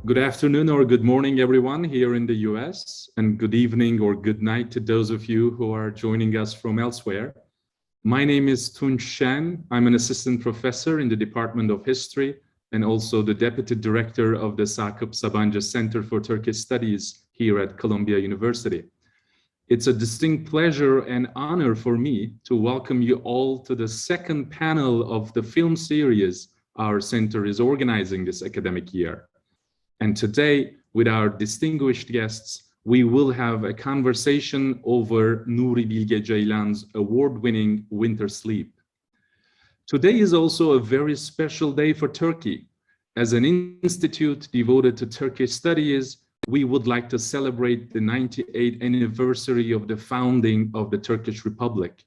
Good afternoon or good morning, everyone here in the US, and good evening or good night to those of you who are joining us from elsewhere. My name is Tunc. I'm an assistant professor in the Department of History and also the deputy director of the Sakıp Sabancı Center for Turkish Studies here at Columbia University. It's a distinct pleasure and honor for me to welcome you all to the second panel of the film series our center is organizing this academic year. And today, with our distinguished guests, we will have a conversation over Nuri Bilge Ceylan's award-winning Winter Sleep. Today is also a very special day for Turkey. As an institute devoted to Turkish studies, we would like to celebrate the 98th anniversary of the founding of the Turkish Republic.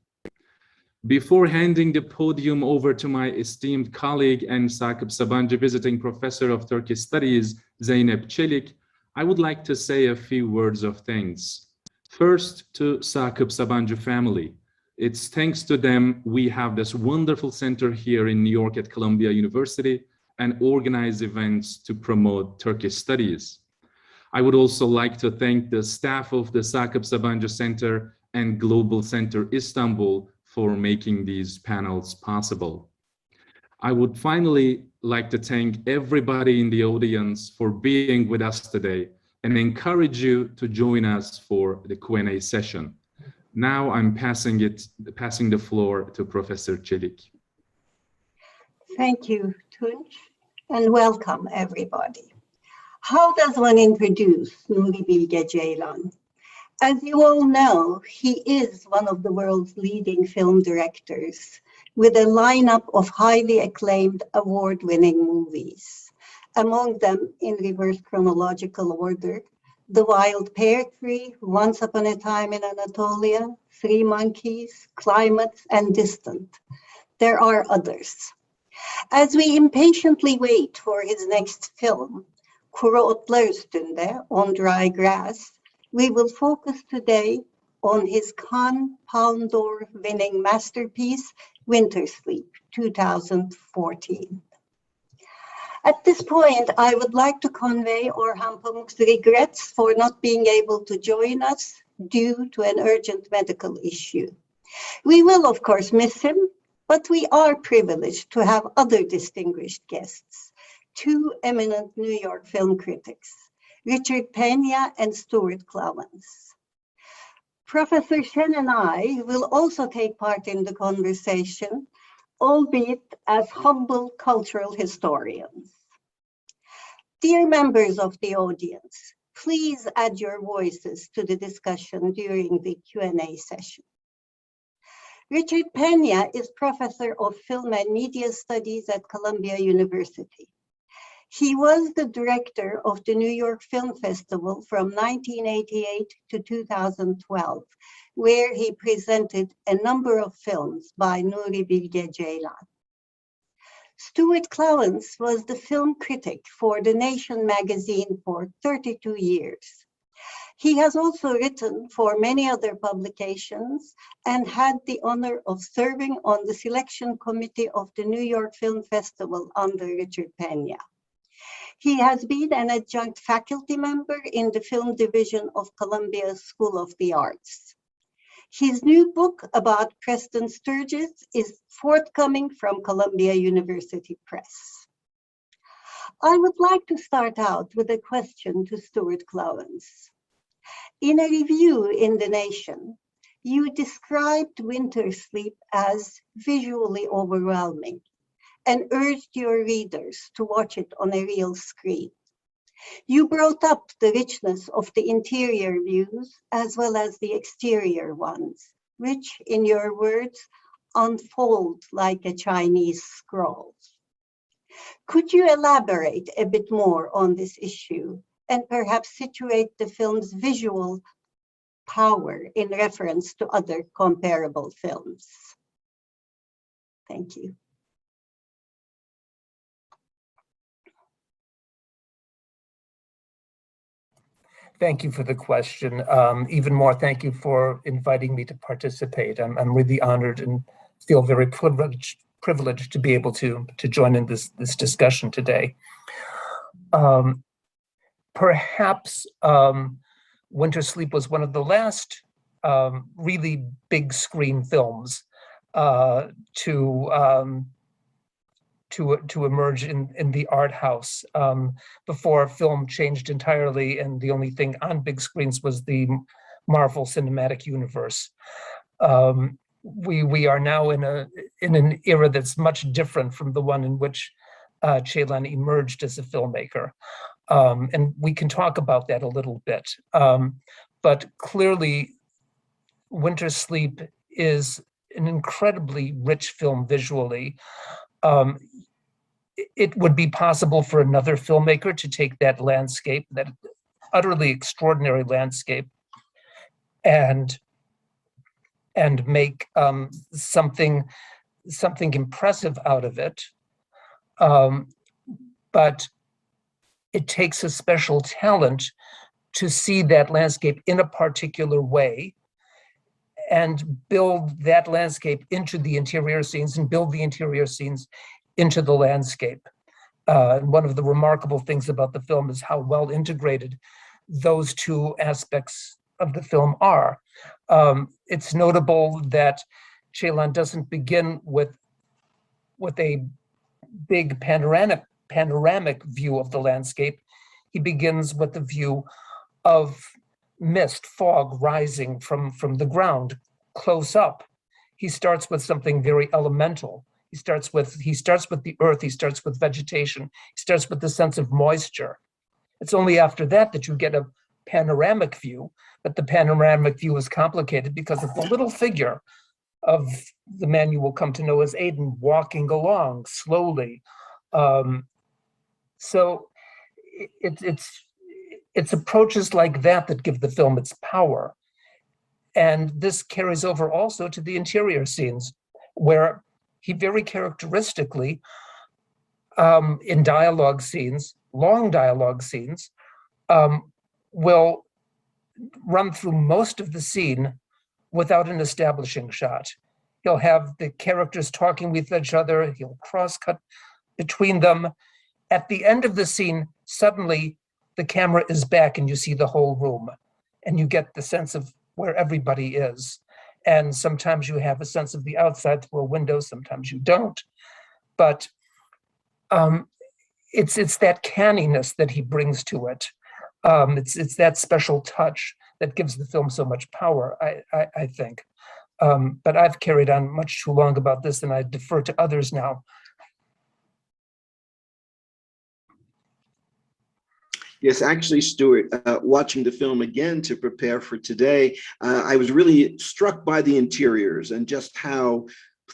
Before handing the podium over to my esteemed colleague and Sakıp Sabancı Visiting Professor of Turkish Studies, Zeynep Celik, I would like to say a few words of thanks. First, to Sakıp Sabancı family. It's thanks to them we have this wonderful center here in New York at Columbia University and organize events to promote Turkish studies. I would also like to thank the staff of the Sakıp Sabancı Center and Global Center Istanbul for making these panels possible. I would finally like to thank everybody in the audience for being with us today and encourage you to join us for the Q&A session. Now I'm passing the floor to Professor Celik. Thank you, Tunc, and welcome everybody. How does one introduce Nuri Bilge Ceylan? As you all know, he is one of the world's leading film directors with a lineup of highly acclaimed award-winning movies. Among them, in reverse chronological order, The Wild Pear Tree, Once Upon a Time in Anatolia, Three Monkeys, Climates, and Distant. There are others. As we impatiently wait for his next film, Kuru Otlar Üstünde, On Dry Grass, we will focus today on his Cannes Palme d'Or winning masterpiece, Winter Sleep, 2014. At this point, I would like to convey Orhan Pamuk's regrets for not being able to join us due to an urgent medical issue. We will, of course, miss him, but we are privileged to have other distinguished guests, two eminent New York film critics, Richard Pena and Stuart Klawans. Professor Shen and I will also take part in the conversation, albeit as humble cultural historians. Dear members of the audience, please add your voices to the discussion during the Q&A session. Richard Pena is Professor of Film and Media Studies at Columbia University. He was the director of the New York Film Festival from 1988 to 2012, where he presented a number of films by Nuri Bilge Ceylan. Stuart Klawans was the film critic for The Nation magazine for 32 years. He has also written for many other publications and had the honor of serving on the selection committee of the New York Film Festival under Richard Pena. He has been an adjunct faculty member in the film division of Columbia School of the Arts. His new book about Preston Sturges is forthcoming from Columbia University Press. I would like to start out with a question to Stuart Klawans. In a review in The Nation, you described Winter Sleep as visually overwhelming and urged your readers to watch it on a real screen. You brought up the richness of the interior views as well as the exterior ones, which, in your words, unfold like a Chinese scroll. Could you elaborate a bit more on this issue and perhaps situate the film's visual power in reference to other comparable films? Thank you. Thank you for the question. Even more, thank you for inviting me to participate. I'm really honored and feel very privileged to be able to join in this discussion today. perhaps Winter Sleep was one of the last really big screen films to emerge in the art house before film changed entirely, and the only thing on big screens was the Marvel Cinematic Universe. We are now in an era that's much different from the one in which Ceylan emerged as a filmmaker, and we can talk about that a little bit. But clearly, Winter Sleep is an incredibly rich film visually. It would be possible for another filmmaker to take that landscape, that utterly extraordinary landscape, and make something impressive out of it. But it takes a special talent to see that landscape in a particular way and build that landscape into the interior scenes and build the interior scenes into the landscape. And one of the remarkable things about the film is how well integrated those two aspects of the film are. It's notable that Ceylan doesn't begin with a big panoramic view of the landscape. He begins with the view of mist, fog rising from the ground close up. He starts with something very elemental. He starts with the earth, he starts with vegetation, he starts with the sense of moisture. It's only after that that you get a panoramic view, but the panoramic view is complicated because of the little figure of the man you will come to know as Aiden walking along slowly. So it's approaches like that give the film its power. And this carries over also to the interior scenes, where he very characteristically, in dialogue scenes, long dialogue scenes, will run through most of the scene without an establishing shot. He'll have the characters talking with each other, he'll cross-cut between them. At the end of the scene, suddenly the camera is back and you see the whole room, and you get the sense of where everybody is. And sometimes you have a sense of the outside through a window, sometimes you don't. But it's that canniness that he brings to it. It's that special touch that gives the film so much power, I think. But I've carried on much too long about this, and I defer to others now. Yes, actually, Stuart, watching the film again to prepare for today, I was really struck by the interiors and just how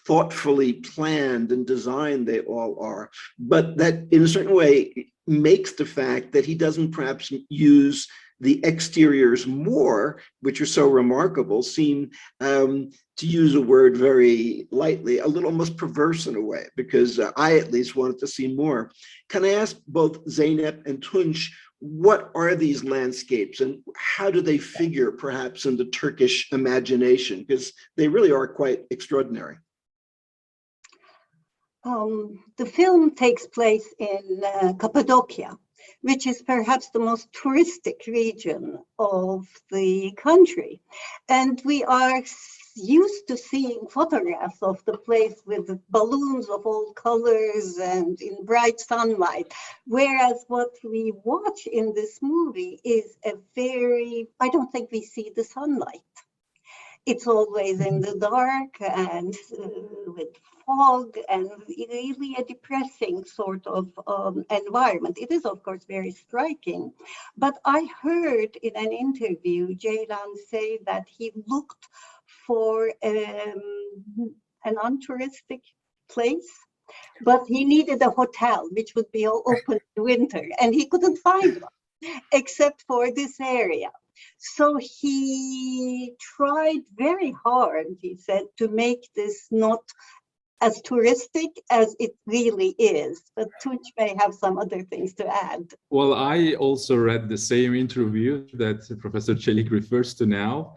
thoughtfully planned and designed they all are. But that, in a certain way, makes the fact that he doesn't perhaps use the exteriors more, which are so remarkable, seem, to use a word very lightly, a little almost perverse in a way, because I at least wanted to see more. Can I ask both Zeynep and Tunc, what are these landscapes and how do they figure perhaps in the Turkish imagination? Because they really are quite extraordinary. The film takes place in Cappadocia, which is perhaps the most touristic region of the country. And we are used to seeing photographs of the place with balloons of all colors and in bright sunlight, whereas what we watch in this movie is I don't think we see the sunlight. It's always in the dark and with fog, and really a depressing sort of environment. It is, of course, very striking. But I heard in an interview Ceylan say that he looked for an untouristic place, but he needed a hotel which would be open in winter, and he couldn't find one except for this area. So he tried very hard, he said, to make this not as touristic as it really is. But Tunc may have some other things to add. Well, I also read the same interview that Professor Celik refers to now.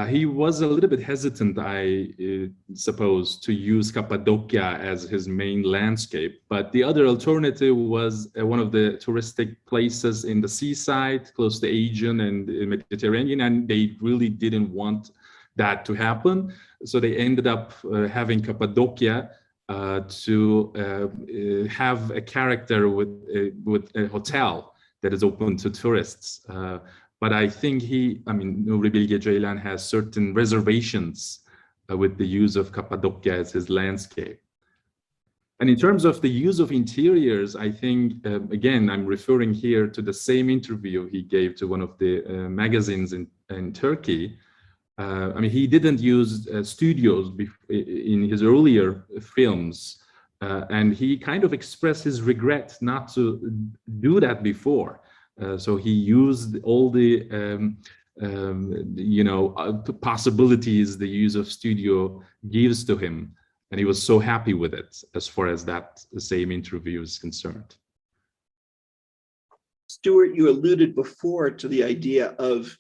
He was a little bit hesitant, I suppose, to use Cappadocia as his main landscape. But the other alternative was one of the touristic places in the seaside, close to Aegean and Mediterranean, and they really didn't want that to happen. So they ended up having Cappadocia to have a character with a hotel that is open to tourists. But I think Nuri Bilge Ceylan has certain reservations with the use of Cappadocia as his landscape. And in terms of the use of interiors, I think, again, I'm referring here to the same interview he gave to one of the magazines in Turkey. He didn't use studios in his earlier films, and he kind of expressed his regret not to do that before. So he used all the possibilities the use of studio gives to him, and he was so happy with it as far as that same interview is concerned. Stuart, you alluded before to the idea of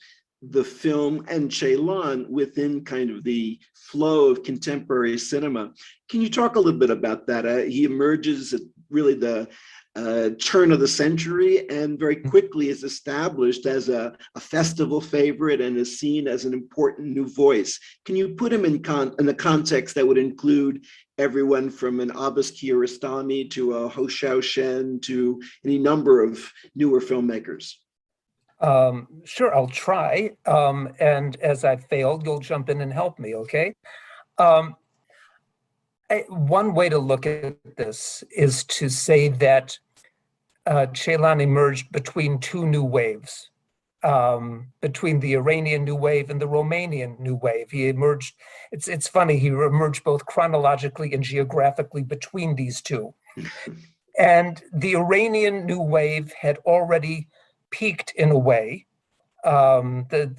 the film and Ceylan within kind of the flow of contemporary cinema. Can you talk a little bit about that? He emerges at really the turn of the century and very quickly is established as a festival favorite and is seen as an important new voice. Can you put him in the context that would include everyone from an Abbas Kiarostami to a Ho Xiaoshen to any number of newer filmmakers? Sure, I'll try. And as I failed, you'll jump in and help me, okay? One way to look at this is to say that Ceylan emerged between two new waves, between the Iranian new wave and the Romanian new wave. He emerged, it's funny, he emerged both chronologically and geographically between these two. And the Iranian new wave had already peaked in a way. The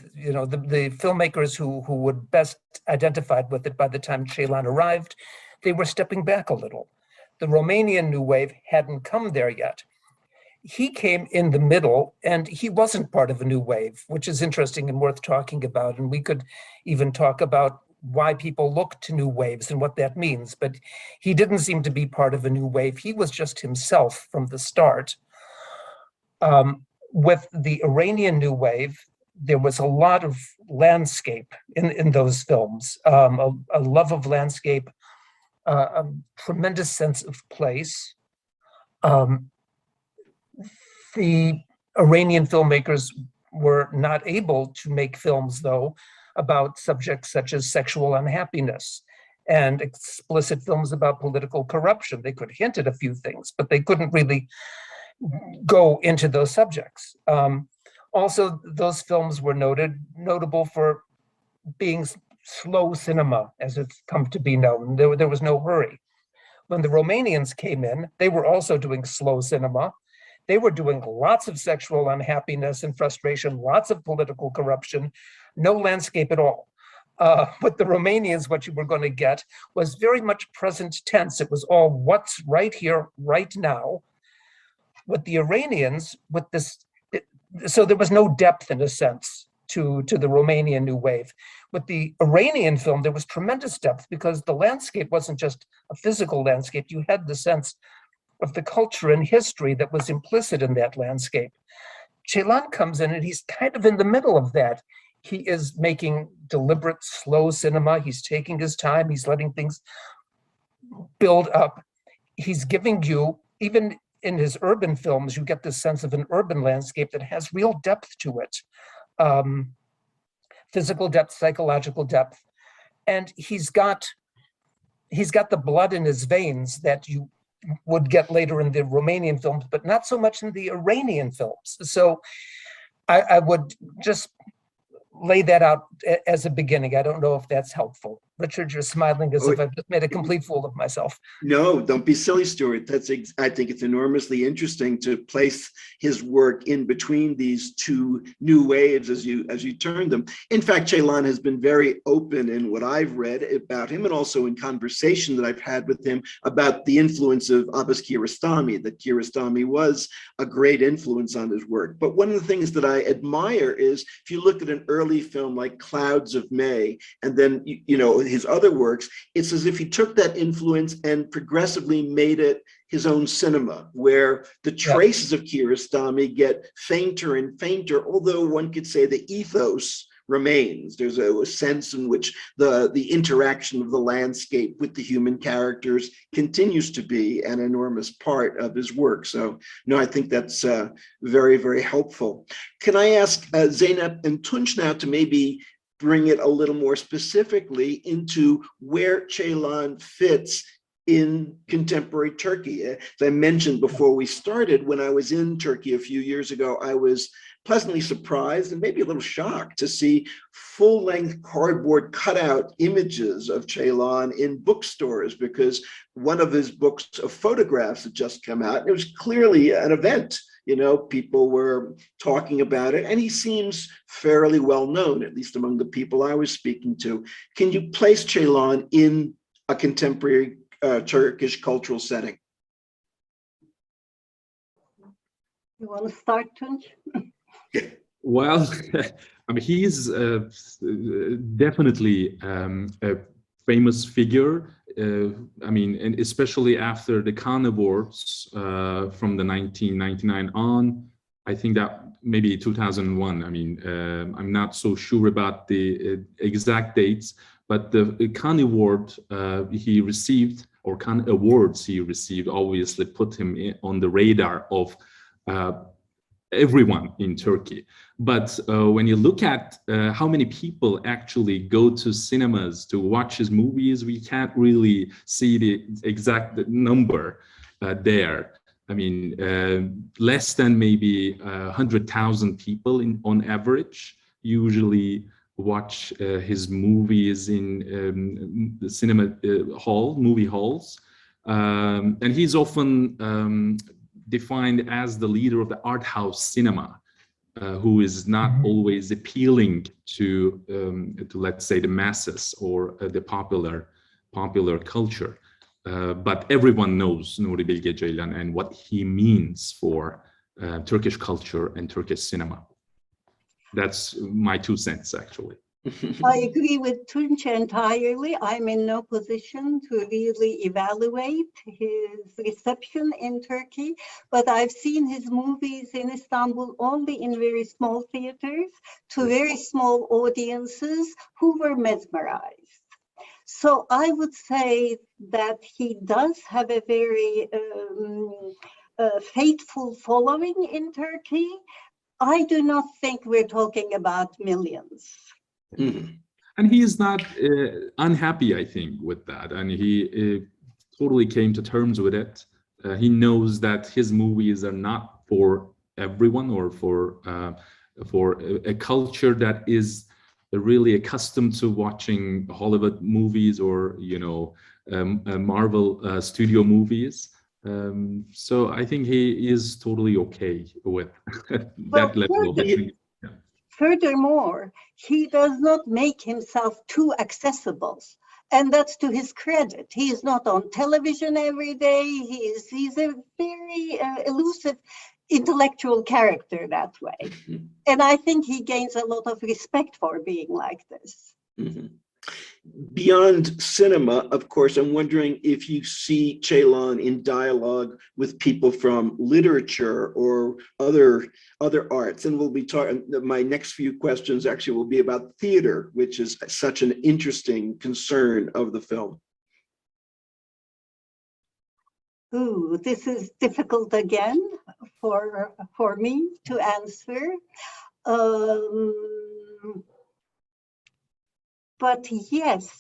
filmmakers who would best identified with it by the time Ceylan arrived, they were stepping back a little. The Romanian new wave hadn't come there yet. He came in the middle, and he wasn't part of a new wave, which is interesting and worth talking about. And we could even talk about why people look to new waves and what that means. But he didn't seem to be part of a new wave. He was just himself from the start. With the Iranian new wave, there was a lot of landscape in those films, a love of landscape, a tremendous sense of place. The Iranian filmmakers were not able to make films, though, about subjects such as sexual unhappiness and explicit films about political corruption. They could hint at a few things, but they couldn't really go into those subjects. Also, those films were notable for being slow cinema, as it's come to be known. There was no hurry. When the Romanians came in, they were also doing slow cinema. They were doing lots of sexual unhappiness and frustration, lots of political corruption, no landscape at all. With the Romanians, what you were going to get was very much present tense. It was all what's right here, right now. With the Iranians, so there was no depth in a sense to the Romanian new wave. With the Iranian film, there was tremendous depth because the landscape wasn't just a physical landscape. You had the sense of the culture and history that was implicit in that landscape. Ceylan comes in and he's kind of in the middle of that. He is making deliberate, slow cinema. He's taking his time. He's letting things build up. He's giving you, even in his urban films, you get this sense of an urban landscape that has real depth to it. Physical depth, psychological depth. And he's got the blood in his veins that you would get later in the Romanian films, but not so much in the Iranian films. So I would just lay that out as a beginning. I don't know if that's helpful. Richard, you're smiling as if I've just made a complete fool of myself. No, don't be silly, Stuart. I think it's enormously interesting to place his work in between these two new waves as you term them. In fact, Ceylan has been very open in what I've read about him, and also in conversation that I've had with him about the influence of Abbas Kiarostami, that Kiarostami was a great influence on his work. But one of the things that I admire is if you look at an early film like Clouds of May, and then, you know, his other works, it's as if he took that influence and progressively made it his own cinema, where the traces of Kiarostami get fainter and fainter, although one could say the ethos remains. There's a sense in which the interaction of the landscape with the human characters continues to be an enormous part of his work. So, no, I think that's very, very helpful. Can I ask Zeynep and Tunc now to maybe bring it a little more specifically into where Ceylan fits in contemporary Turkey? As I mentioned before we started, when I was in Turkey a few years ago, I was pleasantly surprised and maybe a little shocked to see full-length cardboard cutout images of Ceylan in bookstores, because one of his books of photographs had just come out, and it was clearly an event. You know, people were talking about it, and he seems fairly well known, at least among the people I was speaking to. Can you place Ceylan in a contemporary Turkish cultural setting? You want to start, Tunc? Well, I mean, he is definitely a famous figure. I mean, and especially after the Cannes Awards from the 1999 on, I think that maybe 2001. I mean, I'm not so sure about the exact dates, but the Cannes Award he received, or Cannes Awards he received, obviously put him on the radar of everyone in Turkey. But when you look at how many people actually go to cinemas to watch his movies, we can't really see the exact number there. I mean, less than maybe 100,000 people on average usually watch his movies in the cinema movie halls. And he's often defined as the leader of the art house cinema, who is not always appealing to let's say the masses or the popular culture, but everyone knows Nuri Bilge Ceylan and what he means for Turkish culture and Turkish cinema. That's my 2 cents, actually. I agree with Tunc entirely. I'm in no position to really evaluate his reception in Turkey, but I've seen his movies in Istanbul only in very small theaters to very small audiences who were mesmerized. So I would say that he does have a very faithful following in Turkey. I do not think we're talking about millions. Mm-hmm. And he is not unhappy, I think, with that, and he totally came to terms with it. He knows that his movies are not for everyone, or for a culture that is really accustomed to watching Hollywood movies or, you know, Marvel studio movies. So I think he is totally okay with that level of it. Furthermore, he does not make himself too accessible, and that's to his credit. He is not on television every day. He's a very elusive intellectual character that way. Mm-hmm. And I think he gains a lot of respect for being like this. Mm-hmm. Beyond cinema, of course, I'm wondering if you see Ceylan in dialogue with people from literature or other arts. And we'll be talking, my next few questions actually will be about theater, which is such an interesting concern of the film. Ooh, this is difficult again for me to answer. But yes,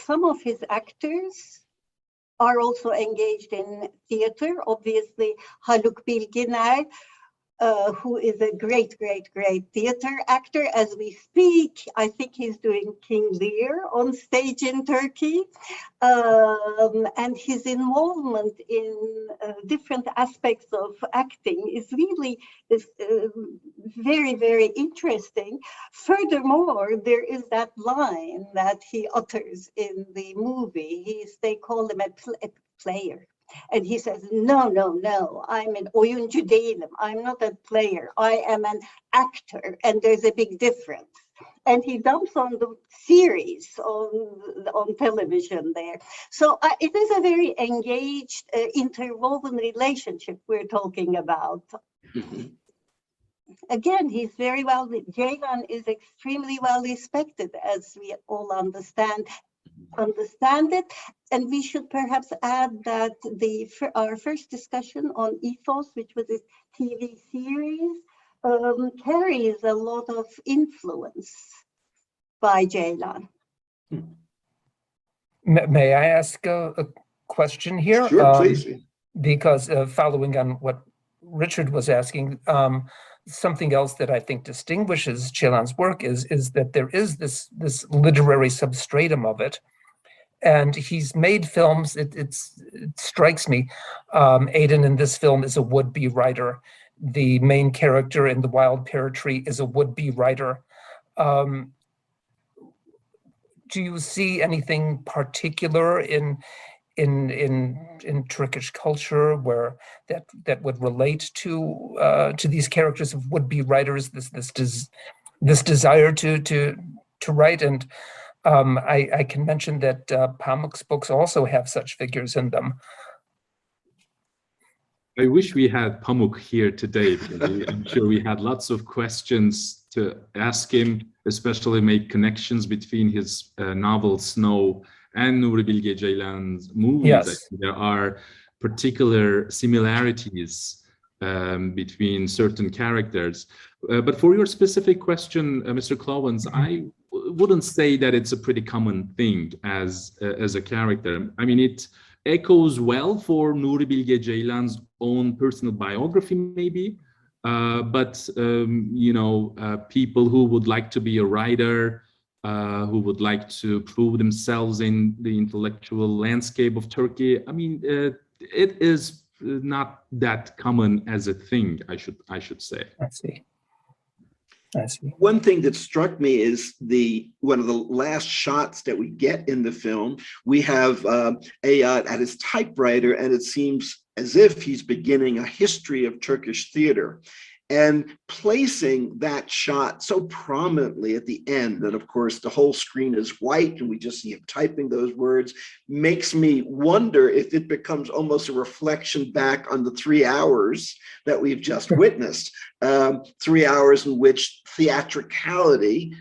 some of his actors are also engaged in theater. Obviously, Haluk Bilginer who is a great, great, great theater actor. As we speak, I think he's doing King Lear on stage in Turkey. And his involvement in different aspects of acting is really very, very interesting. Furthermore, there is that line that he utters in the movie. They call him a player. And he says, no, no, no, I'm an oyuncu değilim. I'm not a player. I am an actor, and there's a big difference. And he dumps on the series on television there. So it is a very engaged, interwoven relationship we're talking about. Mhm. Again, he's very well, Ceylan is extremely well respected, as we all understand it. And we should perhaps add that our first discussion on Ethos, which was a TV series, carries a lot of influence by Ceylan. May I ask a question here? Sure, please. Because following on what Richard was asking, something else that I think distinguishes Ceylan's work is that there is this literary substratum of it. And he's made films, it strikes me, Aiden in this film is a would-be writer. The main character in The Wild Pear Tree is a would-be writer. Do you see anything particular in Turkish culture where that would relate to these characters of would-be writers, this desire to write? And I can mention that Pamuk's books also have such figures in them. I wish we had Pamuk here today, because I'm sure we had lots of questions to ask him, especially make connections between his novel Snow and Nuri Bilge Ceylan's movies. Yes. There are particular similarities between certain characters. But for your specific question, Mr. Klawans, I wouldn't say that it's a pretty common thing as a character. I mean, it echoes well for Nuri Bilge Ceylan's own personal biography, maybe. But people who would like to be a writer, who would like to prove themselves in the intellectual landscape of Turkey, I mean, it is not that common as a thing, I should say. I see. One thing that struck me is one of the last shots that we get in the film. We have Ayat at his typewriter, and it seems as if he's beginning a history of Turkish theater. And placing that shot so prominently at the end, and of course the whole screen is white and we just see him typing those words, makes me wonder if it becomes almost a reflection back on the 3 hours that we've just witnessed. 3 hours in which theatricality,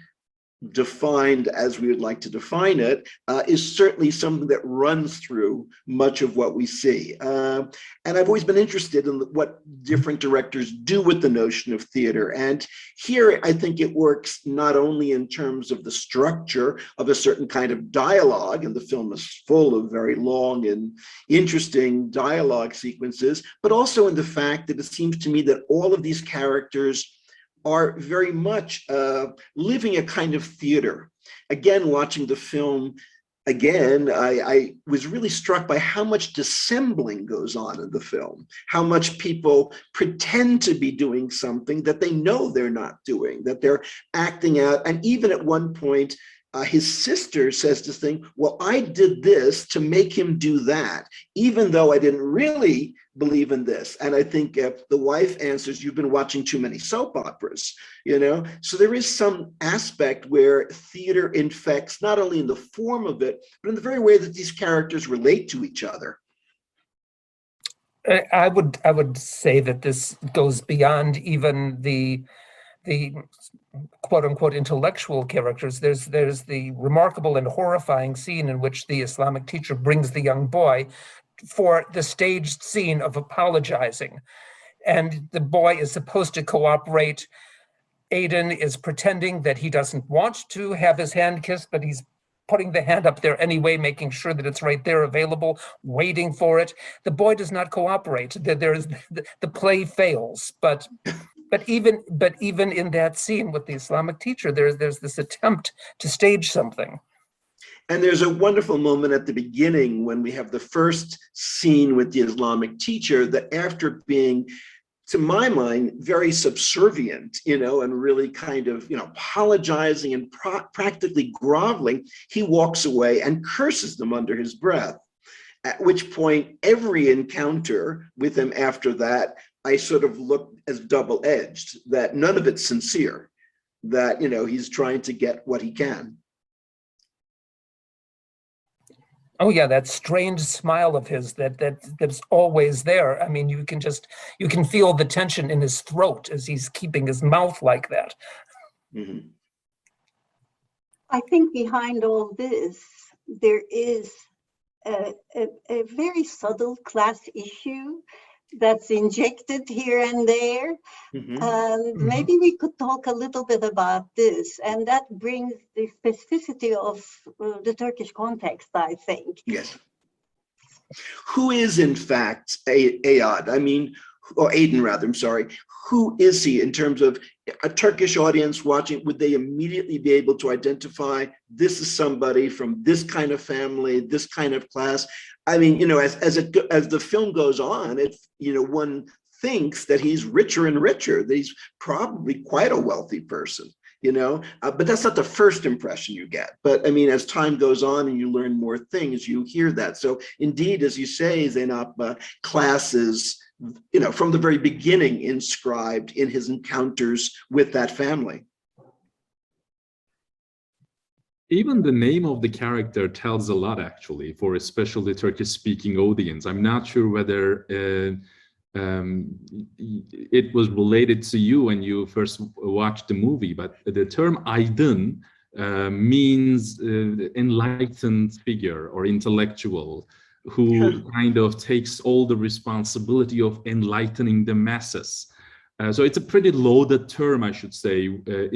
defined as we would like to define it, is certainly something that runs through much of what we see. And I've always been interested in what different directors do with the notion of theater. And here, I think it works not only in terms of the structure of a certain kind of dialogue, and the film is full of very long and interesting dialogue sequences, but also in the fact that it seems to me that all of these characters are very much living a kind of theater. Again, watching the film again, I was really struck by how much dissembling goes on in the film, how much people pretend to be doing something that they know they're not doing, that they're acting out. And even at one point, his sister says this thing, well, I did this to make him do that, even though I didn't really believe in this. And I think the wife answers, you've been watching too many soap operas, So there is some aspect where theater infects, not only in the form of it, but in the very way that these characters relate to each other. I would say that this goes beyond even the quote unquote intellectual characters. There's the remarkable and horrifying scene in which the Islamic teacher brings the young boy for the staged scene of apologizing. And the boy is supposed to cooperate. Aiden is pretending that he doesn't want to have his hand kissed, but he's putting the hand up there anyway, making sure that it's right there available, waiting for it. The boy does not cooperate. The play fails. But even in that scene with the Islamic teacher, there's this attempt to stage something. And there's a wonderful moment at the beginning when we have the first scene with the Islamic teacher, that after being, to my mind, very subservient, and really kind of, apologizing and practically groveling, he walks away and curses them under his breath. At which point, every encounter with him after that, I sort of look as double-edged, that none of it's sincere, that, he's trying to get what he can. Oh yeah, that strange smile of his that's always there. I mean, you can feel the tension in his throat as he's keeping his mouth like that. Mm-hmm. I think behind all this, there is a very subtle class issue that's injected here and there. Mm-hmm. And maybe we could talk a little bit about this, and that brings the specificity of the Turkish context, I think. Yes. Who is, in fact, Ayad? I mean, or Aiden, rather, I'm sorry. Who is he in terms of a Turkish audience watching? Would they immediately be able to identify this is somebody from this kind of family, this kind of class? I mean, as the film goes on, one thinks that he's richer and richer, that he's probably quite a wealthy person, but that's not the first impression you get. But I mean, as time goes on and you learn more things, you hear that. So indeed, as you say, Zeynep, classes, from the very beginning inscribed in his encounters with that family. Even the name of the character tells a lot, actually, for especially Turkish-speaking audience. I'm not sure whether it was related to you when you first watched the movie, but the term Aydın means enlightened figure or intellectual, who kind of takes all the responsibility of enlightening the masses. So it's a pretty loaded term, I should say,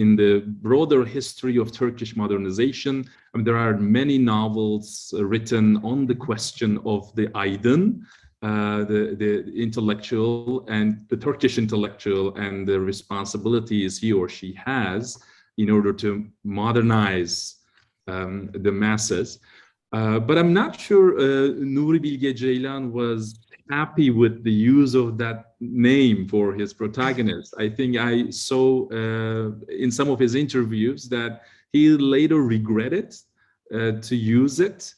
in the broader history of Turkish modernization. I mean, there are many novels written on the question of the Aydın, the intellectual and the Turkish intellectual, and the responsibilities he or she has in order to modernize the masses. But I'm not sure Nuri Bilge Ceylan was happy with the use of that name for his protagonist. I think I saw in some of his interviews that he later regretted to use it,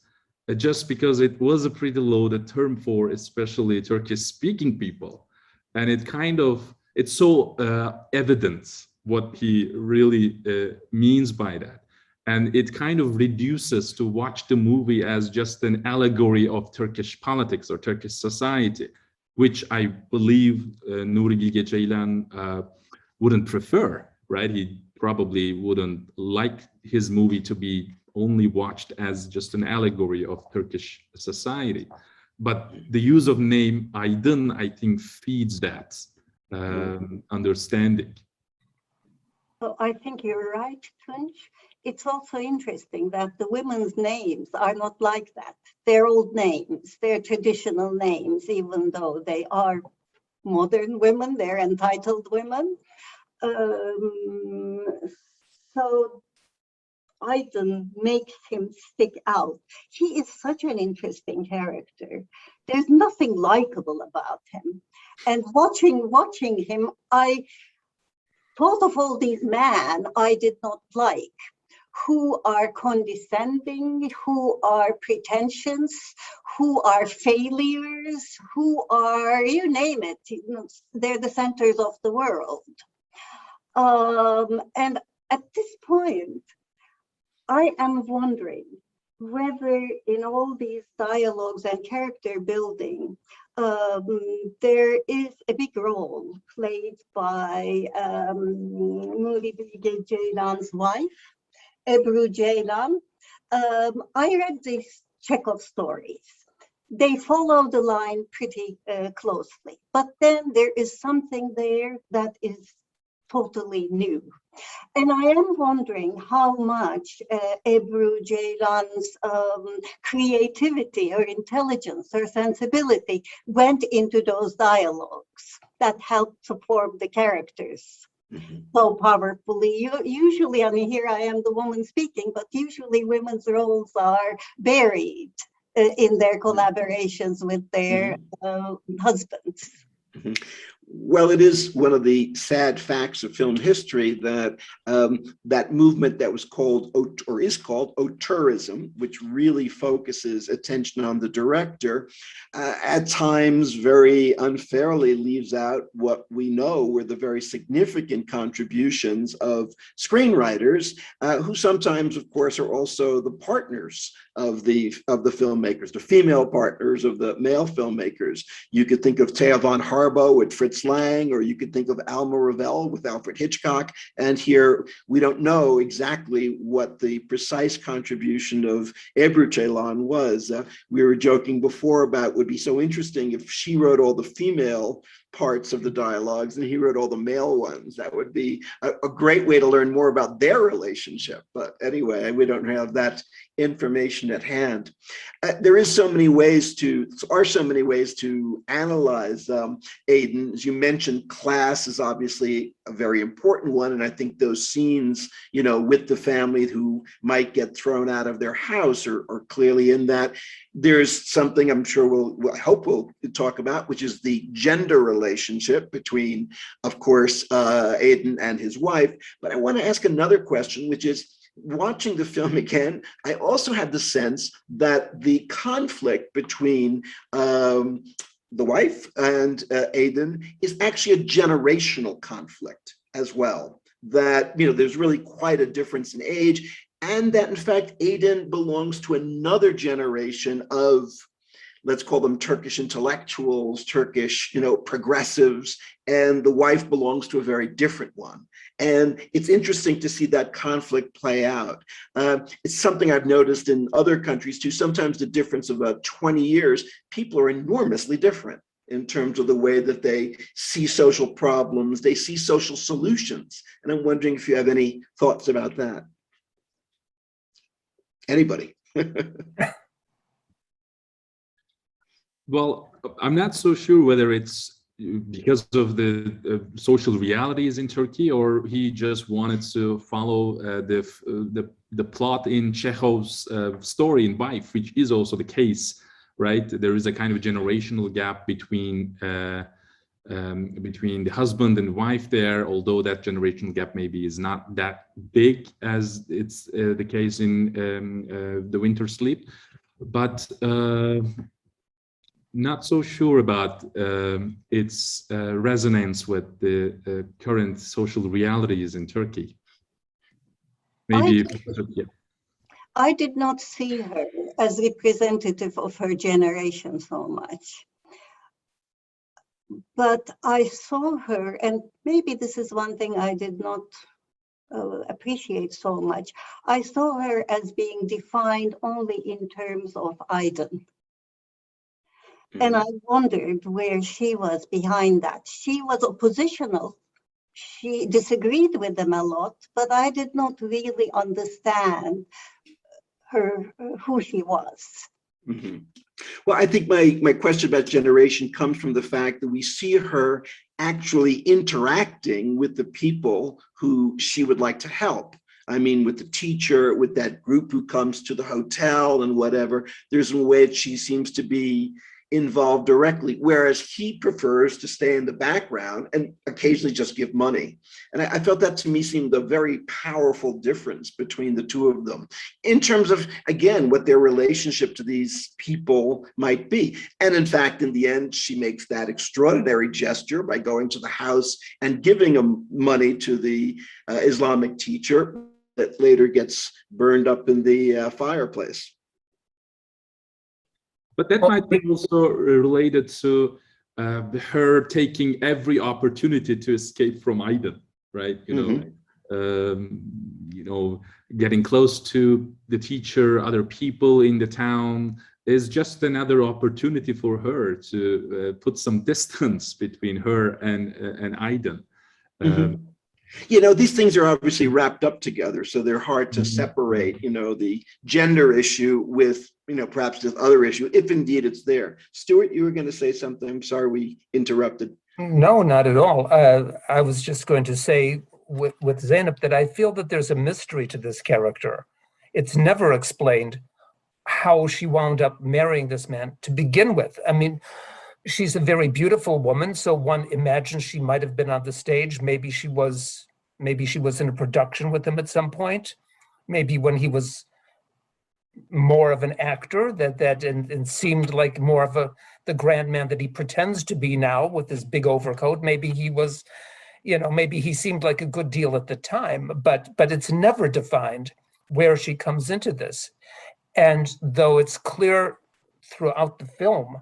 just because it was a pretty loaded term for especially Turkish-speaking people. And it's so evident what he really means by that. And it kind of reduces to watch the movie as just an allegory of Turkish politics or Turkish society, which I believe Nuri Bilge Ceylan wouldn't prefer, right? He probably wouldn't like his movie to be only watched as just an allegory of Turkish society. But the use of name Aydın, I think, feeds that understanding. So I think you're right, Tunc. It's also interesting that the women's names are not like that. They're old names, they're traditional names, even though they are modern women, they're entitled women. So Aydın makes him stick out. He is such an interesting character. There's nothing likable about him. And watching him, I thought of all these men I did not like, who are condescending, who are pretentious, who are failures, who are, you name it, they're the centers of the world. And at this point, I am wondering whether in all these dialogues and character building, there is a big role played by Nuri Bilge Ceylan's wife, Ebru Ceylan. I read these Chekhov stories. They follow the line pretty closely, but then there is something there that is totally new. And I am wondering how much Ebru Ceylan's creativity or intelligence or sensibility went into those dialogues that helped to form the characters so powerfully. Usually, I mean, here I am the woman speaking, but usually women's roles are buried in their collaborations with their husbands. Well, it is one of the sad facts of film history that that movement that was called, or is called, auteurism, which really focuses attention on the director, at times very unfairly leaves out what we know were the very significant contributions of screenwriters, who sometimes, of course, are also the partners of the filmmakers, the female partners of the male filmmakers. You could think of Thea von Harbo with Fritz Lang, or you could think of Alma Revell with Alfred Hitchcock. And here we don't know exactly what the precise contribution of Ebru Ceylan was. We were joking before about it would be so interesting if she wrote all the female parts of the dialogues and he wrote all the male ones. That would be a great way to learn more about their relationship. But anyway, we don't have that information at hand. There are so many ways to analyze Aiden. As you mentioned, class is obviously a very important one, and I think those scenes, you know, with the family who might get thrown out of their house are clearly in that. There's something I'm sure I hope we'll talk about, which is the gender relationship between, of course, Aiden and his wife. But I want to ask another question, which is, watching the film again, I also had the sense that the conflict between the wife and Aiden is actually a generational conflict as well. That, you know, there's really quite a difference in age, and that in fact Aiden belongs to another generation of, let's call them Turkish intellectuals, Turkish, you know, progressives, and the wife belongs to a very different one. And it's interesting to see that conflict play out. It's something I've noticed in other countries too. Sometimes the difference of about 20 years, people are enormously different in terms of the way that they see social problems, they see social solutions. And I'm wondering if you have any thoughts about that. Anybody? Well, I'm not so sure whether it's because of the social realities in Turkey, or he just wanted to follow the plot in Chekhov's story in Wife, which is also the case, right? There is a kind of generational gap between the husband and wife there, although that generational gap maybe is not that big as it's the case in The Winter Sleep, but not so sure about its resonance with the current social realities in Turkey. Maybe I did not see her as representative of her generation so much. But I saw her, and maybe this is one thing I did not appreciate so much. I saw her as being defined only in terms of Aiden. And I wondered where she was behind that. She was oppositional. She disagreed with them a lot, but I did not really understand her, who she was. Mm-hmm. Well, I think my question about generation comes from the fact that we see her actually interacting with the people who she would like to help. I mean, with the teacher, with that group who comes to the hotel and whatever, there's a way that she seems to be involved directly, whereas he prefers to stay in the background and occasionally just give money. And I felt that to me seemed a very powerful difference between the two of them in terms of, again, what their relationship to these people might be. And in fact, in the end, she makes that extraordinary gesture by going to the house and giving him money to the Islamic teacher that later gets burned up in the fireplace. But that might be also related to her taking every opportunity to escape from Aiden, right? You know, getting close to the teacher, other people in the town is just another opportunity for her to put some distance between her and Aiden. These things are obviously wrapped up together, so they're hard to separate, the gender issue with, perhaps this other issue, if indeed it's there. Stuart, you were going to say something. I'm sorry we interrupted. No, not at all. I was just going to say with Zeynep that I feel that there's a mystery to this character. It's never explained how she wound up marrying this man to begin with. I mean, she's a very beautiful woman, so one imagines she might have been on the stage. Maybe she was in a production with him at some point. Maybe when he was more of an actor and seemed like more of the grand man that he pretends to be now with this big overcoat. Maybe he was, maybe he seemed like a good deal at the time, but it's never defined where she comes into this. And though it's clear throughout the film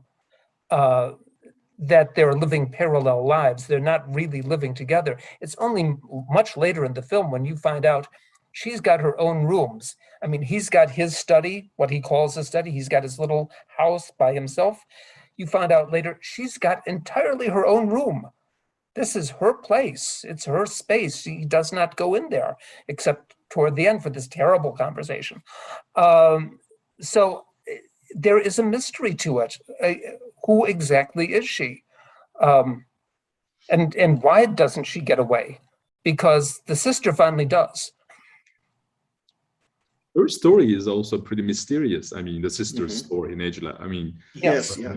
that they're living parallel lives, they're not really living together. It's only much later in the film when you find out she's got her own rooms. I mean, he's got his study, what he calls a study. He's got his little house by himself. You find out later she's got entirely her own room. This is her place. It's her space. She does not go in there except toward the end for this terrible conversation. So there is a mystery to it. Who exactly is she? And why doesn't she get away? Because the sister finally does. Her story is also pretty mysterious. I mean, the sister's story, Necla. I mean, Yes. Yeah.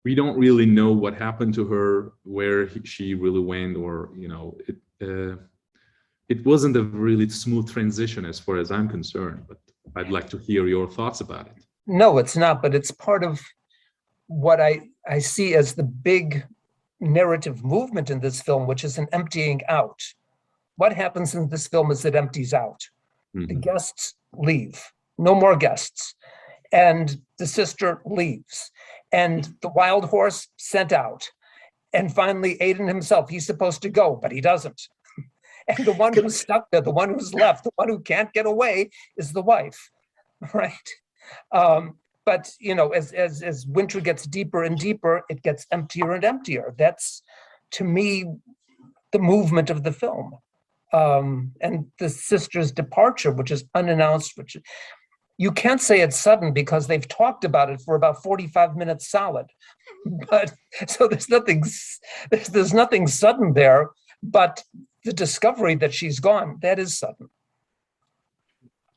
We don't really know what happened to her, where she really went, or it wasn't a really smooth transition as far as I'm concerned. But I'd like to hear your thoughts about it. No, it's not, but it's part of what I see as the big narrative movement in this film, which is an emptying out. What happens in this film is it empties out. The guests leave, no more guests. And the sister leaves. And the wild horse sent out. And finally, Aiden himself, he's supposed to go, but he doesn't. And the one who's stuck there, the one who's left, the one who can't get away is the wife, right? But as winter gets deeper and deeper, it gets emptier and emptier. That's, to me, the movement of the film. And the sister's departure, which is unannounced, which you can't say it's sudden because they've talked about it for about 45 minutes solid. But so there's nothing sudden there, but the discovery that she's gone, that is sudden.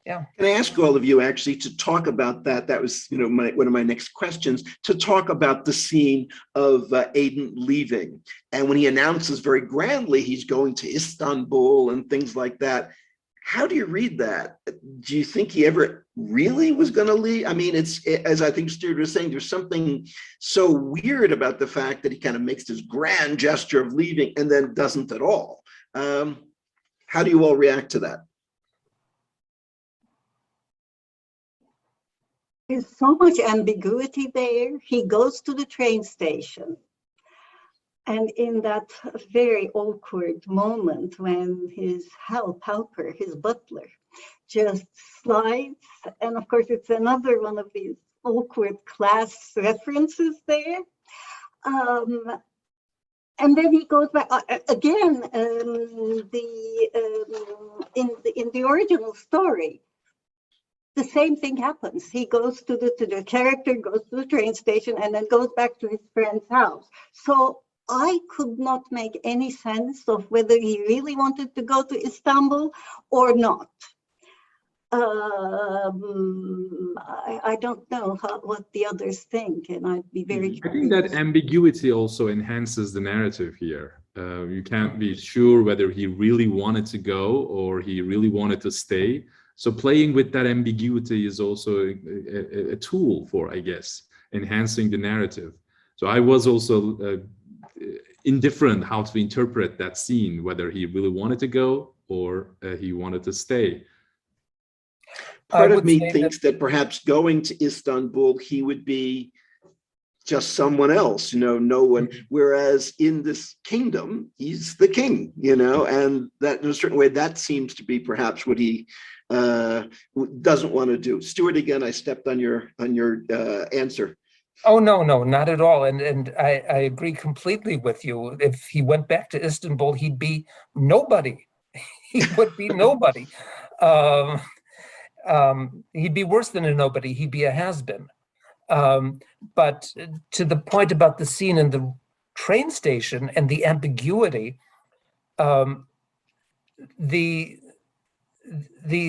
Yeah. Can I ask all of you actually to talk about that? That was, one of my next questions, to talk about the scene of Aiden leaving. And when he announces very grandly he's going to Istanbul and things like that, how do you read that? Do you think he ever really was going to leave? I mean, as I think Stuart was saying, there's something so weird about the fact that he kind of makes this grand gesture of leaving and then doesn't at all. How do you all react to that? There's so much ambiguity there. He goes to the train station. And in that very awkward moment when his helper, his butler, just slides, and of course it's another one of these awkward class references there. And then he goes back again. In the original story, the same thing happens. He goes to the character goes to the train station and then goes back to his friend's house. So I could not make any sense of whether he really wanted to go to Istanbul or not. I don't know what the others think, and I'd be very curious. I think that ambiguity also enhances the narrative here. You can't be sure whether he really wanted to go or he really wanted to stay. So playing with that ambiguity is also a tool for, I guess, enhancing the narrative. So I was also indifferent how to interpret that scene, whether he really wanted to go or he wanted to stay. Part of me thinks that perhaps going to Istanbul, he would be just someone else, no one. Whereas in this kingdom, he's the king, and that in a certain way, that seems to be perhaps what he doesn't want to do. Stuart, again, I stepped on your answer. Oh, no, no, not at all. And I agree completely with you. If he went back to Istanbul, he'd be nobody. He would be nobody. He'd be worse than a nobody. He'd be a has-been. But to the point about the scene in the train station and the ambiguity, the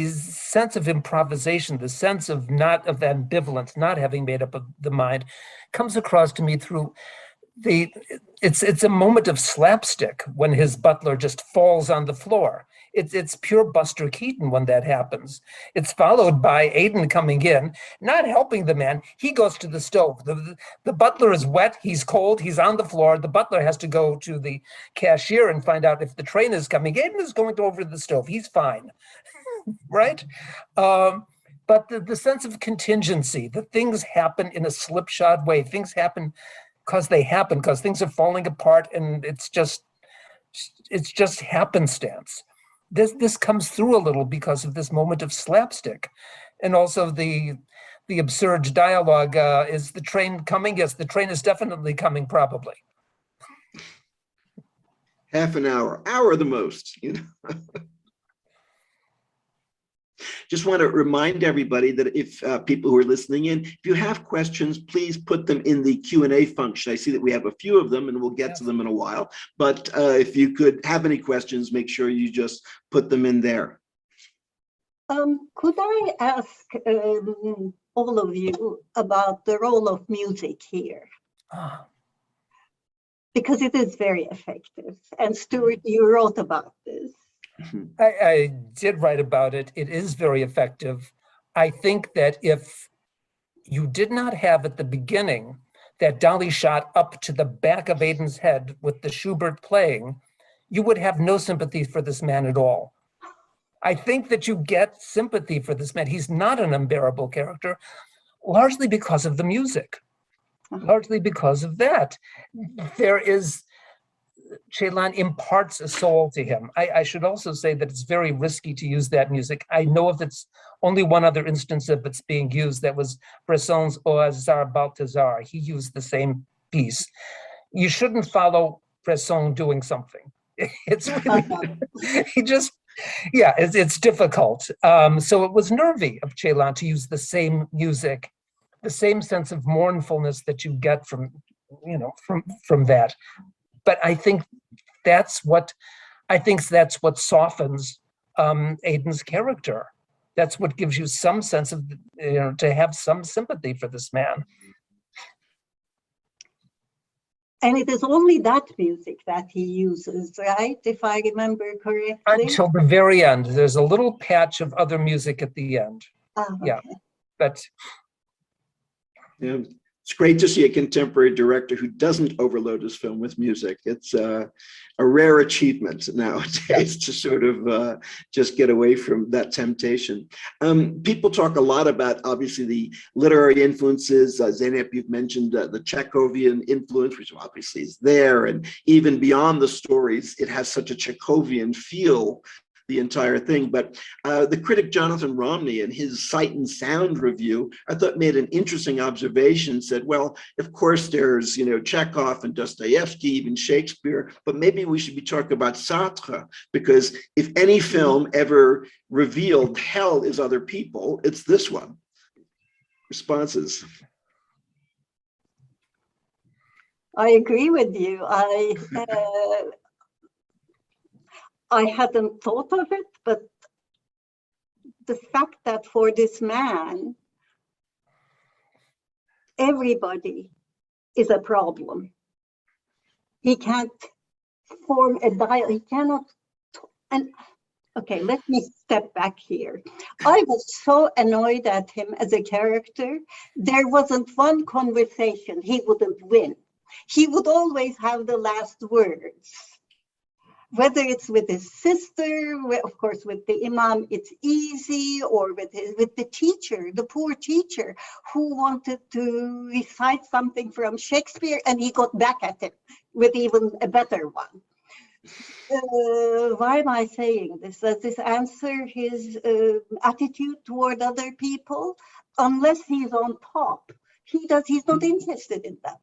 sense of improvisation, the sense of ambivalence, not having made up the mind, comes across to me through it's a moment of slapstick when his butler just falls on the floor. It's pure Buster Keaton when that happens. It's followed by Aiden coming in, not helping the man. He goes to the stove. The butler is wet, he's cold, he's on the floor. The butler has to go to the cashier and find out if the train is coming. Aiden is going over to the stove. He's fine, right? But the sense of contingency, that things happen in a slipshod way. Things happen because things are falling apart, and it's just happenstance. This comes through a little because of this moment of slapstick, and also the absurd dialogue. Is the train coming? Yes, the train is definitely coming. Probably. Half an hour the most. You know. Just want to remind everybody that if people who are listening in, if you have questions, please put them in the Q&A function. I see that we have a few of them, and we'll get to them in a while. But if you could have any questions, make sure you just put them in there. Could I ask all of you about the role of music here? Because it is very effective. And Stuart, you wrote about this. I did write about it. It is very effective. I think that if you did not have at the beginning that dolly shot up to the back of Aiden's head with the Schubert playing, you would have no sympathy for this man at all. I think that you get sympathy for this man. He's not an unbearable character, largely because of the music, largely because of that. Ceylan imparts a soul to him. I should also say that it's very risky to use that music. I know of it's only one other instance of it's being used. That was Bresson's O Azar Balthazar. He used the same piece. You shouldn't follow Bresson doing something. It's really, it's difficult. So it was nervy of Ceylan to use the same music, the same sense of mournfulness that you get from that. But I think that's what softens Aiden's character. That's what gives you some sense of, to have some sympathy for this man. And it is only that music that he uses, right? If I remember correctly. Until the very end. There's a little patch of other music at the end. Okay. Yeah, but. Yeah. It's great to see a contemporary director who doesn't overload his film with music. It's a rare achievement nowadays to sort of just get away from that temptation. People talk a lot about, obviously, the literary influences. Zeynep, you've mentioned the Chekhovian influence, which obviously is there. And even beyond the stories, it has such a Chekhovian feel, the entire thing. But the critic Jonathan Romney, in his Sight and Sound review, I thought made an interesting observation, said, well, of course there's, Chekhov and Dostoevsky, even Shakespeare, but maybe we should be talking about Sartre, because if any film ever revealed hell is other people, it's this one. Responses? I agree with you. I hadn't thought of it, but the fact that for this man, everybody is a problem. He can't form a dialogue. He cannot. Okay, let me step back here. I was so annoyed at him as a character. There wasn't one conversation he wouldn't win. He would always have the last words. Whether it's with his sister, of course, with the imam, it's easy, or with the teacher, the poor teacher who wanted to recite something from Shakespeare, and he got back at him with even a better one. Why am I saying this? Does this answer his attitude toward other people? Unless he's on top, he's not interested in that.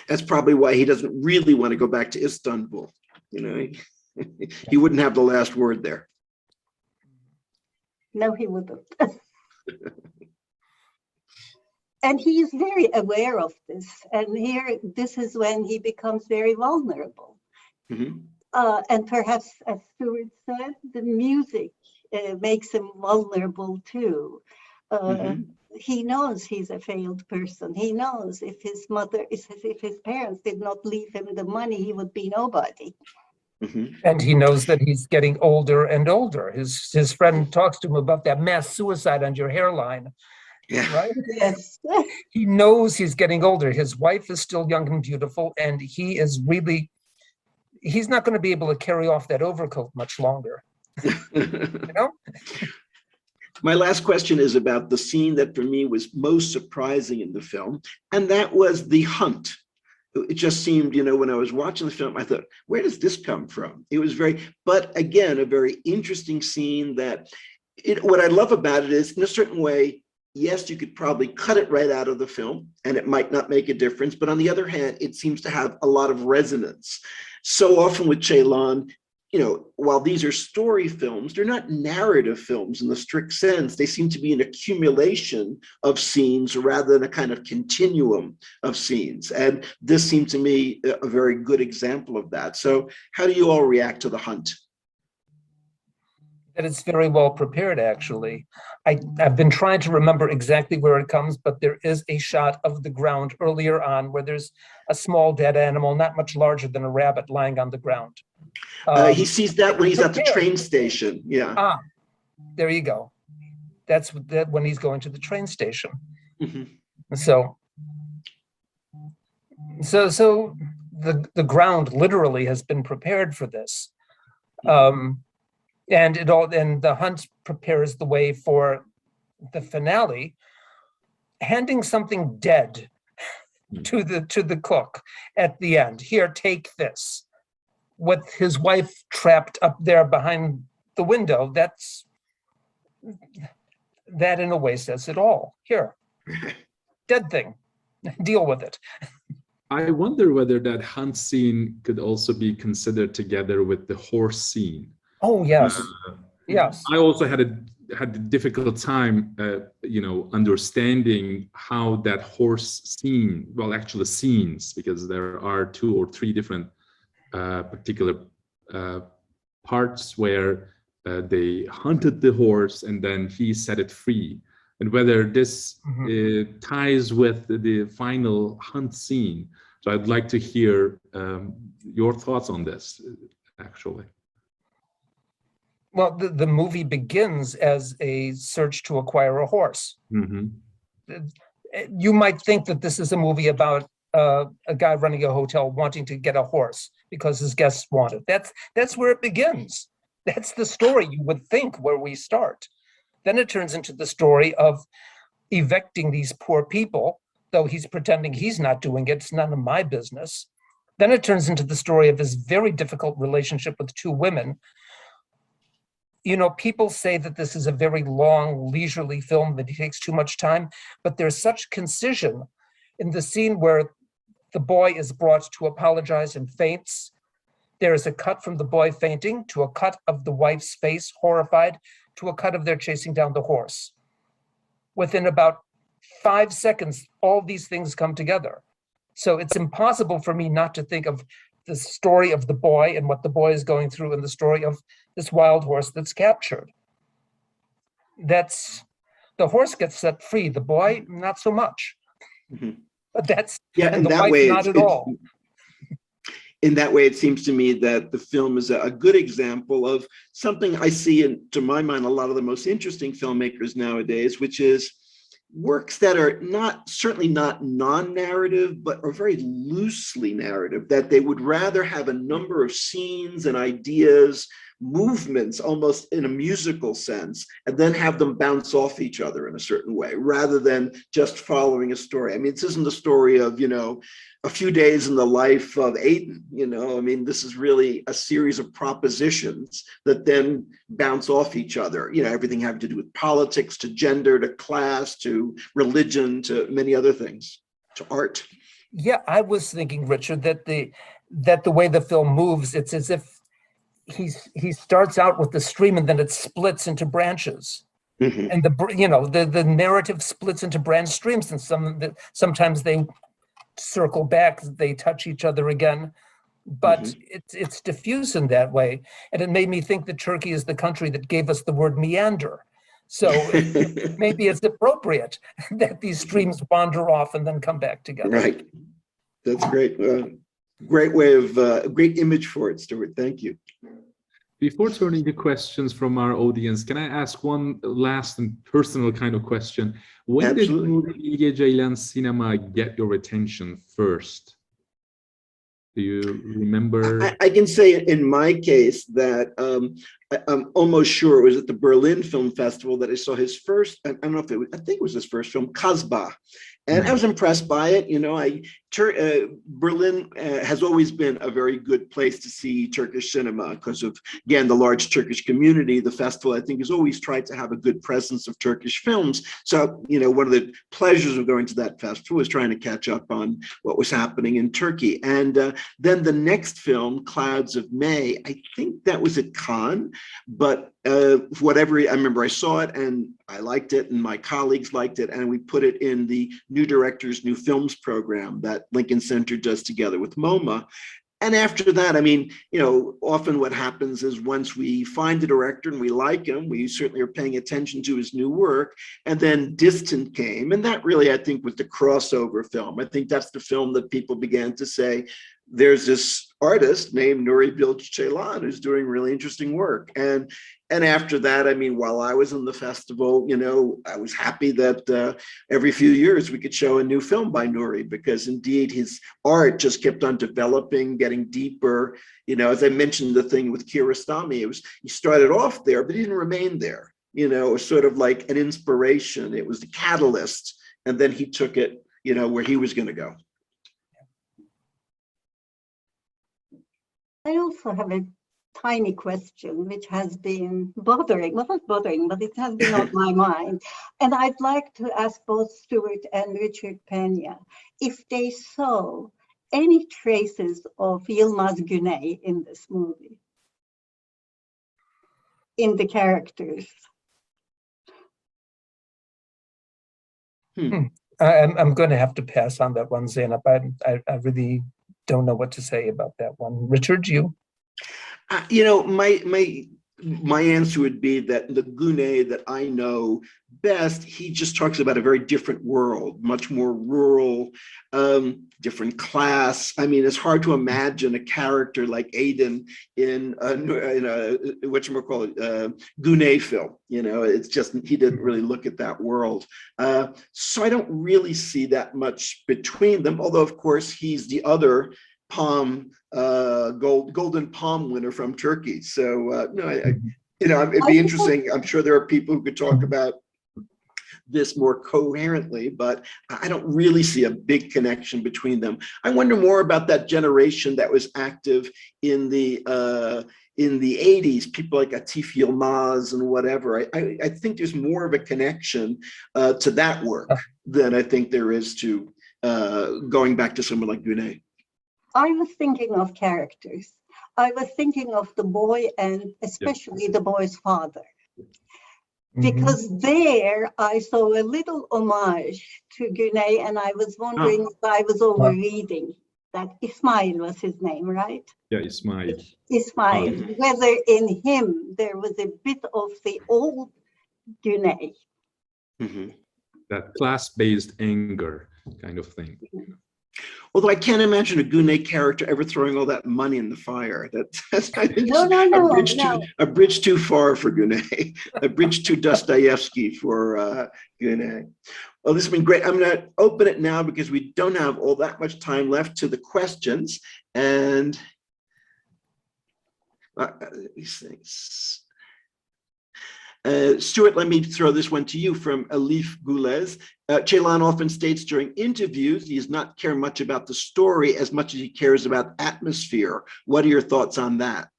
That's probably why he doesn't really want to go back to Istanbul. You know, he wouldn't have the last word there. No, he wouldn't. And he is very aware of this. And here, this is when he becomes very vulnerable. Mm-hmm. And perhaps, as Stuart said, the music makes him vulnerable too. He knows he's a failed person. He knows if his parents did not leave him the money, he would be nobody. And he knows that he's getting older and older. His friend talks to him about that mass suicide on your hairline. Yeah. Right? Yes. He knows he's getting older. His wife is still young and beautiful, and he's not going to be able to carry off that overcoat much longer. You know? My last question is about the scene that for me was most surprising in the film, and that was the hunt. It just seemed, you know, when I was watching the film, I thought, where does this come from? It was but again, a very interesting scene that what I love about it is, in a certain way, yes, you could probably cut it right out of the film and it might not make a difference. But on the other hand, it seems to have a lot of resonance. So often with Ceylan, you know, while these are story films, they're not narrative films in the strict sense. They seem to be an accumulation of scenes rather than a kind of continuum of scenes. And this seemed to me a very good example of that. So how do you all react to the hunt? That it's very well prepared, actually. I've been trying to remember exactly where it comes, but there is a shot of the ground earlier on where there's a small dead animal, not much larger than a rabbit, lying on the ground. He sees that when he's at the train station. Yeah. Ah, there you go. That's when he's going to the train station. So the ground literally has been prepared for this. And the hunt prepares the way for the finale, handing something dead to the cook at the end. Here, take this. With his wife trapped up there behind the window, that in a way says it all. Here, dead thing, deal with it. I wonder whether that hunt scene could also be considered together with the horse scene. Oh, yes. Yes. I also had a difficult time, understanding how that horse scene, well, actually scenes, because there are 2 or 3 different particular parts where they hunted the horse and then he set it free, and whether this ties with the final hunt scene. So I'd like to hear your thoughts on this, actually. Well, the movie begins as a search to acquire a horse. You might think that this is a movie about a guy running a hotel wanting to get a horse because his guests want it. That's where it begins. That's the story you would think where we start. Then it turns into the story of evicting these poor people, though he's pretending he's not doing it. It's none of my business. Then it turns into the story of his very difficult relationship with 2 women. You know, people say that this is a very long, leisurely film, that it takes too much time, but there's such concision in the scene where the boy is brought to apologize and faints. There is a cut from the boy fainting to a cut of the wife's face, horrified, to a cut of their chasing down the horse. Within about 5 seconds, all these things come together. So it's impossible for me not to think of the story of the boy and what the boy is going through and the story of this wild horse that's captured. The horse gets set free, the boy, not so much. But and the wife, not at all. In that way, it seems to me that the film is a good example of something I see in, to my mind, a lot of the most interesting filmmakers nowadays, which is works that are certainly not non-narrative, but are very loosely narrative, that they would rather have a number of scenes and ideas movements almost in a musical sense, and then have them bounce off each other in a certain way, rather than just following a story. I mean, this isn't the story of, you know, a few days in the life of Aiden, you know, I mean, this is really a series of propositions that then bounce off each other, you know, everything having to do with politics, to gender, to class, to religion, to many other things, to art. Yeah, I was thinking, Richard, that the way the film moves, it's as if he starts out with the stream and then it splits into branches. Mm-hmm. And the narrative splits into branch streams, and sometimes they circle back, they touch each other again, but Mm-hmm. it's diffuse in that way. And it made me think that Turkey is the country that gave us the word meander. So maybe it's appropriate that these streams wander off and then come back together. Right. That's great. Great way of, great image for it, Stuart. Thank you. Before turning to questions from our audience, can I ask one last and personal kind of question? When Absolutely. did Nuri Bilge Ceylan cinema get your attention first? Do you remember? I can say in my case that I'm almost sure it was at the Berlin Film Festival that I saw his first, I don't know if it was, I think it was his first film, Kasbah. And I was impressed by it. You know, Berlin has always been a very good place to see Turkish cinema because of, again, the large Turkish community. The festival, I think, has always tried to have a good presence of Turkish films. So, you know, one of the pleasures of going to that festival was trying to catch up on what was happening in Turkey. And then the next film, Clouds of May, I think that was at Cannes, but whatever, I remember I saw it and I liked it and my colleagues liked it, and we put it in the New Directors, New Films program that Lincoln Center does together with MoMA. And after that, I mean, you know, often what happens is once we find a director and we like him, we certainly are paying attention to his new work. And then Distant came. And that really, I think, was the crossover film. I think that's the film that people began to say, there's this artist named Nuri Bilge Ceylan who's doing really interesting work. And after that, I mean, while I was in the festival, you know, I was happy that every few years we could show a new film by Nuri, because indeed his art just kept on developing, getting deeper. You know, as I mentioned, the thing with Kiarostami, he started off there, but he didn't remain there. You know, it was sort of like an inspiration. It was the catalyst. And then he took it, you know, where he was going to go. I also have a tiny question which has been bothering, well, not bothering, but it has been on my mind. And I'd like to ask both Stuart and Richard Pena if they saw any traces of Yılmaz Güney in this movie, in the characters. I'm going to have to pass on that one, Zeynep. I really don't know what to say about that one. Richard, you? You know, my answer would be that the Güney that I know best, he just talks about a very different world, much more rural, different class. I mean, it's hard to imagine a character like Aiden in a whatchamacallit, Güney film. You know, it's just, he didn't really look at that world. So I don't really see that much between them, although of course he's the other golden palm winner from Turkey. So no, you know, it'd be interesting. I'm sure there are people who could talk about this more coherently, but I don't really see a big connection between them. I wonder more about that generation that was active in the 80s, people like Atif Yilmaz and whatever. I think there's more of a connection to that work than I think there is to going back to someone like Güney. I was thinking of characters. I was thinking of the boy and especially the boy's father. Because there I saw a little homage to Güney, and I was wondering if I was overreading that. Ismail was his name, right? Yeah, Ismail. Ismail, whether in him there was a bit of the old Güney. That class-based anger kind of thing. Although I can't imagine a Güney character ever throwing all that money in the fire. That's I think a bridge too far for Güney, a bridge too Dostoevsky for Güney. Well, this has been great. I'm going to open it now because we don't have all that much time left to the questions. And These things. Stuart, let me throw this one to you from Elif Gulez. Ceylan often states during interviews he does not care much about the story as much as he cares about atmosphere. What are your thoughts on that?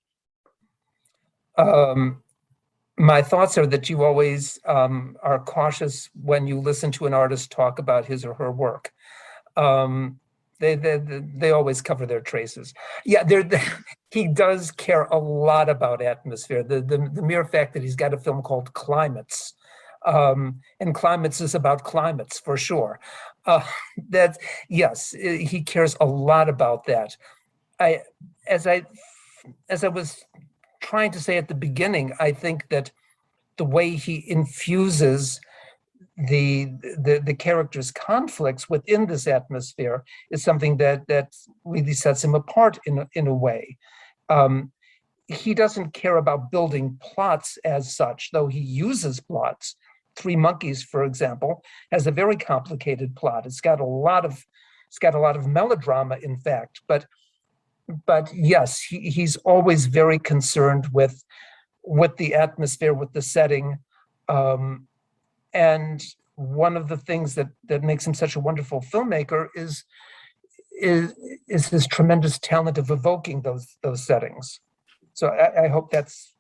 My thoughts are that you always are cautious when you listen to an artist talk about his or her work. They always cover their traces. Yeah, he does care a lot about atmosphere. The mere fact that he's got a film called Climates, and Climates is about climates for sure. Yes, he cares a lot about that. As I was trying to say at the beginning, I think that the way he infuses the character's conflicts within this atmosphere is something that really sets him apart in a way. He doesn't care about building plots as such, though he uses plots. Three Monkeys, for example, has a very complicated plot. It's got a lot of melodrama, in fact. But yes, he's always very concerned with the atmosphere, with the setting. And one of the things that makes him such a wonderful filmmaker is his tremendous talent of evoking those settings. So I hope that's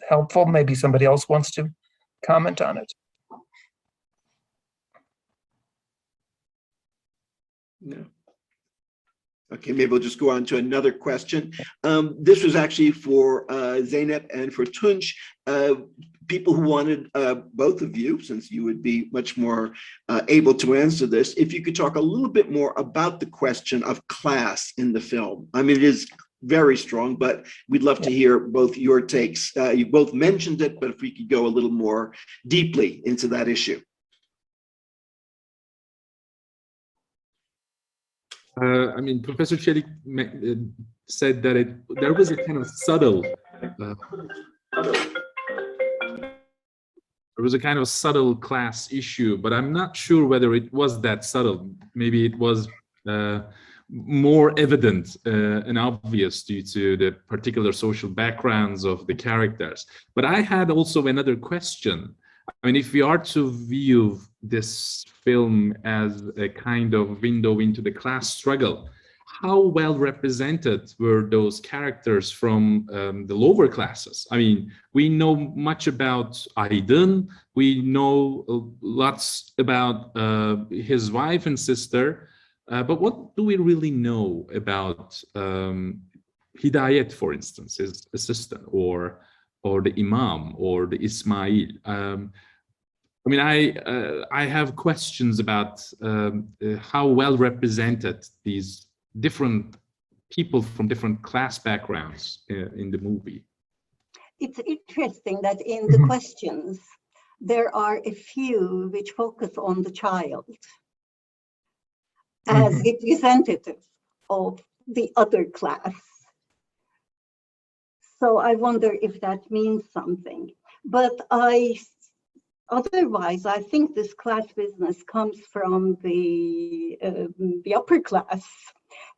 helpful. Maybe somebody else wants to comment on it. No. Okay, maybe we'll just go on to another question. This was actually for Zeynep and for Tunc. People who wanted both of you, since you would be much more able to answer this, if you could talk a little bit more about the question of class in the film. I mean, it is very strong, but we'd love to hear both your takes. You both mentioned it, but if we could go a little more deeply into that issue. I mean, Professor Celik said that there was a kind of subtle, class issue, but I'm not sure whether it was that subtle. Maybe it was more evident and obvious due to the particular social backgrounds of the characters. But I had also another question. I mean, if we are to view this film as a kind of window into the class struggle, how well represented were those characters from the lower classes? I mean, we know much about Aiden, we know lots about his wife and sister, but what do we really know about Hidayet, for instance, his assistant, or the Imam, or the Ismail? I mean, I have questions about how well represented these different people from different class backgrounds in the movie. It's interesting that in the questions, there are a few which focus on the child as representative of the other class. So I wonder if that means something. But otherwise, I think this class business comes from the upper class,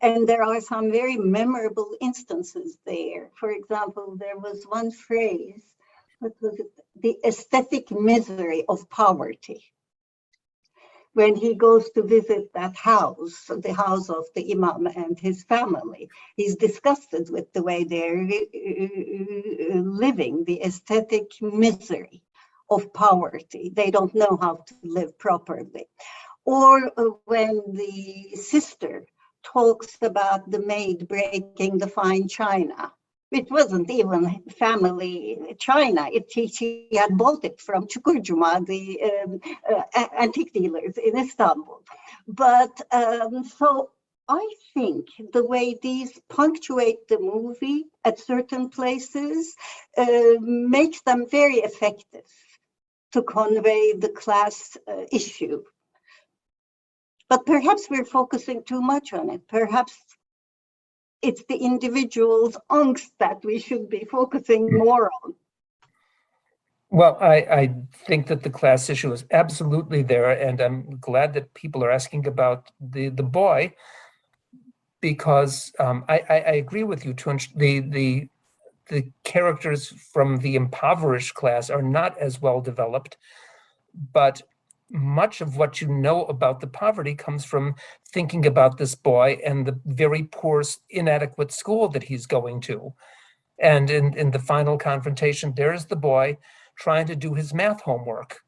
and there are some very memorable instances there. For example, there was one phrase, what was it? The aesthetic misery of poverty. When he goes to visit that house, the house of the Imam and his family, he's disgusted with the way they're living, the aesthetic misery of poverty. They don't know how to live properly. Or when the sister talks about the maid breaking the fine china. It wasn't even family china. She had bought it from Çukurcuma, the antique dealers in Istanbul. But so I think the way these punctuate the movie at certain places makes them very effective to convey the class issue. But perhaps we're focusing too much on it. Perhaps it's the individual's angst that we should be focusing more on. Well, I think that the class issue is absolutely there, and I'm glad that people are asking about the boy, because I agree with you, Tunc. the characters from the impoverished class are not as well developed, but much of what you know about the poverty comes from thinking about this boy and the very poor, inadequate school that he's going to. And in the final confrontation, there's the boy trying to do his math homework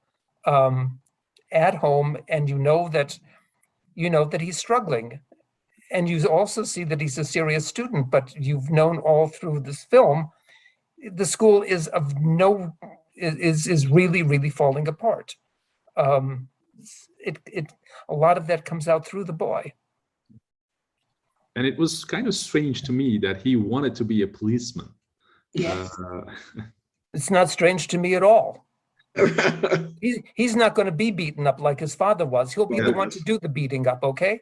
at home, and you know that he's struggling. And you also see that he's a serious student, but you've known all through this film, the school is really, really falling apart. A lot of that comes out through the boy. And it was kind of strange to me that he wanted to be a policeman. Yes. It's not strange to me at all. He's not going to be beaten up like his father was. He'll be the one to do the beating up, okay?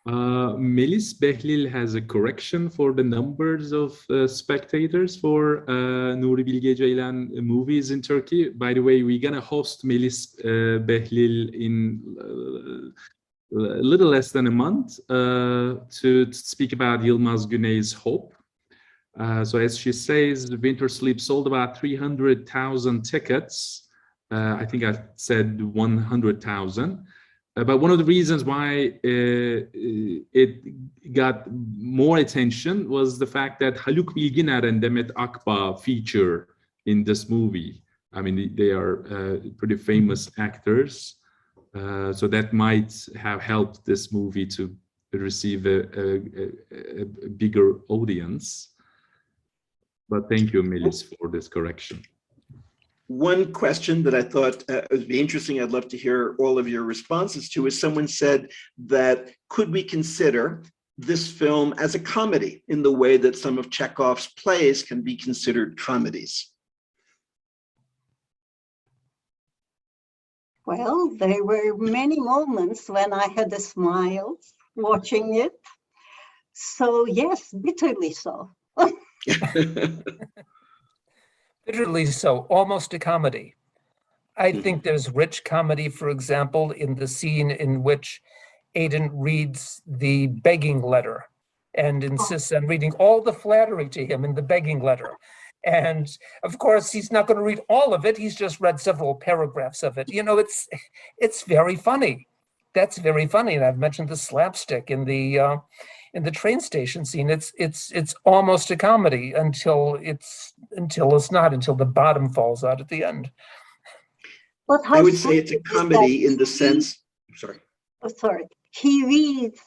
Melis Behlil has a correction for the numbers of spectators for Nuri Bilge Ceylan movies in Turkey. By the way, we're gonna host Melis Behlil in a little less than a month to speak about Yılmaz Güney's Hope. So as she says, Winter Sleep sold about 300,000 tickets. I think I said 100,000. But one of the reasons why it got more attention was the fact that Haluk Bilginer and Demet Akba feature in this movie. I mean, they are pretty famous actors. So that might have helped this movie to receive a bigger audience. But thank you, Melis, for this correction. One question that I thought would be interesting, I'd love to hear all of your responses to, is someone said that could we consider this film as a comedy in the way that some of Chekhov's plays can be considered comedies? Well, there were many moments when I had a smile watching it. So yes, bitterly so. Literally so, almost a comedy. I think there's rich comedy, for example, in the scene in which Aiden reads the begging letter and insists on reading all the flattery to him in the begging letter. And of course, he's not going to read all of it. He's just read several paragraphs of it. You know, it's very funny. That's very funny. And I've mentioned the slapstick in the train station scene. It's almost a comedy until it's not, until the bottom falls out at the end. But I would say it's a comedy in the sense, sorry, he reads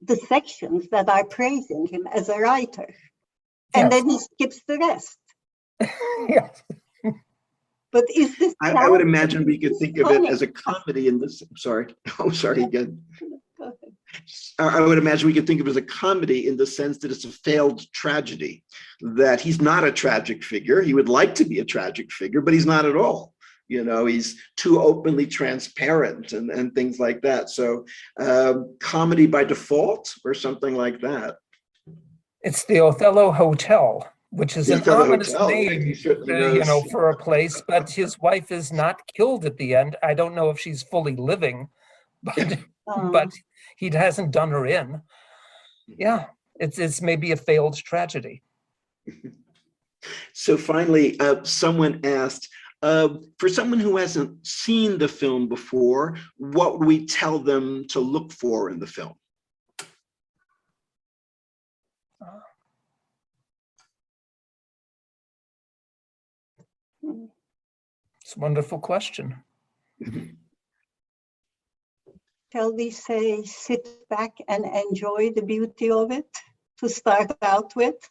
the sections that are praising him as a writer, and then he skips the rest. Yes. But is this? I would imagine we could think of it as a comedy in this. Sorry again. Go ahead. I would imagine we could think of it as a comedy in the sense that it's a failed tragedy, that he's not a tragic figure. He would like to be a tragic figure, but he's not at all. You know, he's too openly transparent and things like that. So comedy by default or something like that. It's the Othello Hotel, which is an ominous name, you know, for a place, but his wife is not killed at the end. I don't know if she's fully living, but he hasn't done her in. Yeah, it's maybe a failed tragedy. So finally, someone asked, for someone who hasn't seen the film before, what would we tell them to look for in the film? It's a wonderful question. Shall we say sit back and enjoy the beauty of it to start out with?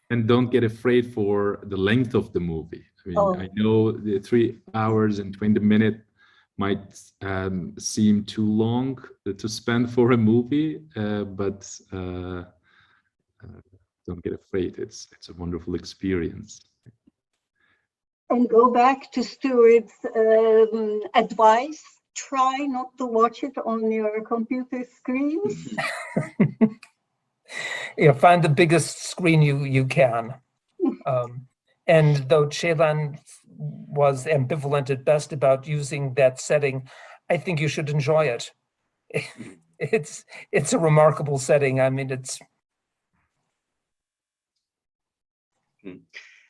And don't get afraid for the length of the movie. I mean, I know the 3 hours and 20 minutes might seem too long to spend for a movie, but don't get afraid. It's a wonderful experience. And go back to Stuart's advice. Try not to watch it on your computer screens. Yeah, find the biggest screen you can. And though Ceylan was ambivalent at best about using that setting, I think you should enjoy it. It's a remarkable setting. I mean, it's.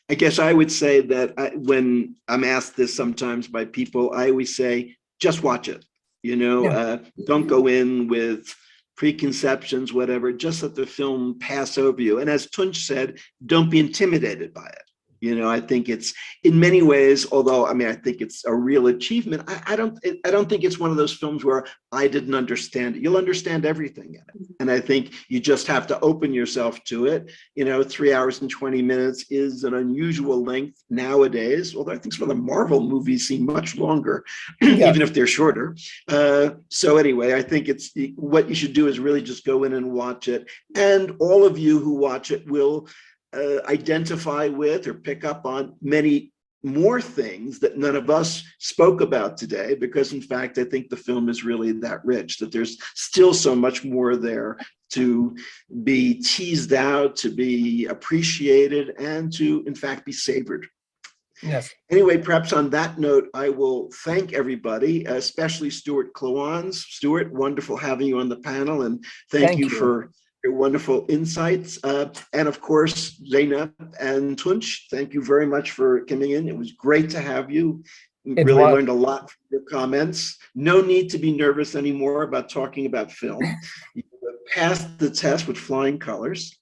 I guess I would say that when I'm asked this sometimes by people, I always say, just watch it. You know, Yeah. Don't go in with preconceptions, whatever, just let the film pass over you. And as Tunc said, don't be intimidated by it. You know, I think it's in many ways, although, I mean, I think it's a real achievement. I don't think it's one of those films where I didn't understand it. You'll understand everything in it. And I think you just have to open yourself to it. You know, 3 hours and 20 minutes is an unusual length nowadays, although I think some of the Marvel movies seem much longer, Yeah. even if they're shorter. So anyway, I think it's what you should do is really just go in and watch it. And all of you who watch it will identify with or pick up on many more things that none of us spoke about today, because in fact, I think the film is really that rich, that there's still so much more there to be teased out, to be appreciated, and to, in fact, be savored. Yes. Anyway, perhaps on that note, I will thank everybody, especially Stuart Klawans. Stuart, wonderful having you on the panel, and thank you for your wonderful insights. And of course, Zeynep and Tunc, thank you very much for coming in. It was great to have you. Really learned a lot from your comments. No need to be nervous anymore about talking about film. You passed the test with flying colors.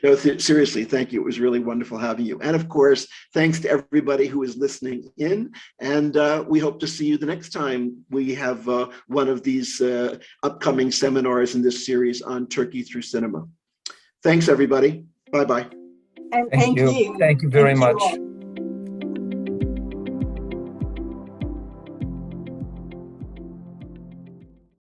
No, seriously, thank you. It was really wonderful having you. And of course, thanks to everybody who is listening in. And we hope to see you the next time we have one of these upcoming seminars in this series on Turkey through cinema. Thanks, everybody. Bye-bye. And thank you. Thank you very much. all.